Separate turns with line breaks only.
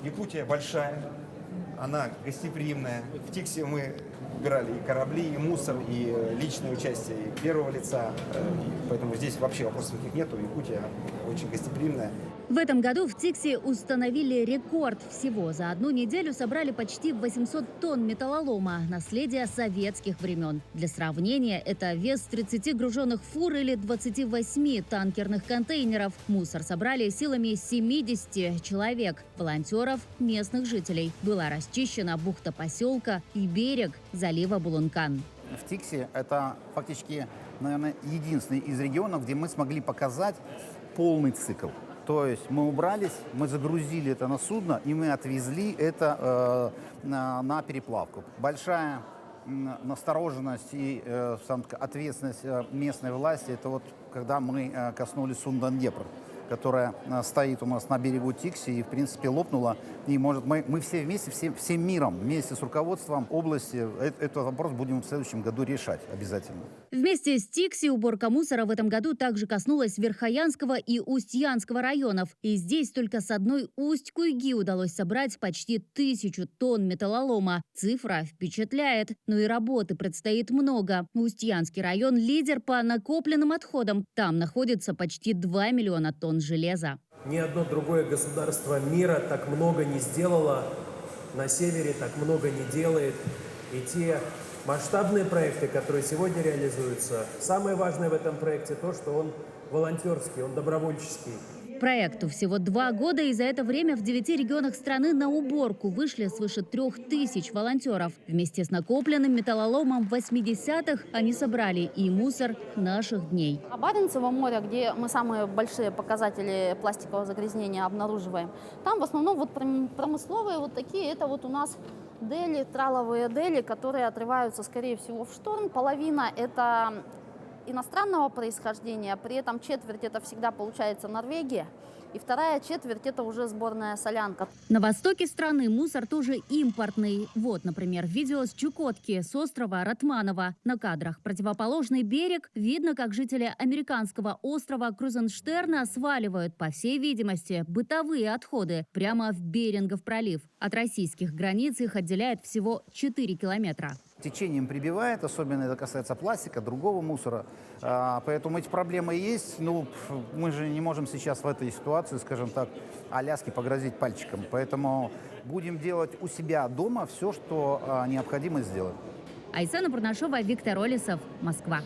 Якутия большая, она гостеприимная. В Тикси мы убирали и корабли, и мусор, и личное участие и первого лица. Поэтому здесь вообще вопросов никаких нету. Якутия очень гостеприимная.
В этом году в Тикси установили рекорд всего. За одну неделю собрали почти 800 тонн металлолома, наследия советских времен. Для сравнения, это вес 30 груженных фур или 28 танкерных контейнеров. Мусор собрали силами 70 человек, волонтеров, местных жителей. Была расчищена бухта поселка и берег залива Булункан.
В Тикси это фактически, наверное, единственный из регионов, где мы смогли показать полный цикл. То есть мы убрались, мы загрузили это на судно, и мы отвезли это на переплавку. Большая настороженность и ответственность местной власти, это вот когда мы коснулись судна «Днепр», которая стоит у нас на берегу Тикси и, в принципе, лопнула. И, может, мы все вместе, всем миром, вместе с руководством области этот вопрос будем в следующем году решать обязательно.
Вместе с Тикси уборка мусора в этом году также коснулась Верхоянского и Устьянского районов. И здесь только с одной Усть-Куйги удалось собрать почти 1000 тонн металлолома. Цифра впечатляет, но и работы предстоит много. Устьянский район – лидер по накопленным отходам. Там находится почти 2 миллиона тонн железа.
Ни одно другое государство мира так много не сделало, на севере так много не делает. И те масштабные проекты, которые сегодня реализуются, самое важное в этом проекте то, что он волонтерский, он добровольческий.
Проекту всего 2 года, и за это время в 9 регионах страны на уборку вышли свыше 3000 волонтеров. Вместе с накопленным металлоломом в 80-х они собрали и мусор наших дней.
А Баренцево море, где мы самые большие показатели пластикового загрязнения обнаруживаем, там в основном вот промысловые вот такие, это вот у нас дели, траловые дели, которые отрываются, скорее всего, в шторм. Половина – это иностранного происхождения, при этом четверть это всегда получается Норвегия, и вторая четверть это уже сборная солянка.
На востоке страны мусор тоже импортный. Вот, например, видео с Чукотки, с острова Ратманово. На кадрах противоположный берег. Видно, как жители американского острова Крузенштерна сваливают, по всей видимости, бытовые отходы прямо в Берингов пролив. От российских границ их отделяет всего 4 километра.
Течением прибивает, особенно это касается пластика, другого мусора. Поэтому эти проблемы есть. Ну, мы же не можем сейчас в этой ситуации, скажем так, Аляске погрозить пальчиком. Поэтому будем делать у себя дома все, что необходимо сделать.
Айсана Бурнашова, Виктор Олесов, Москва.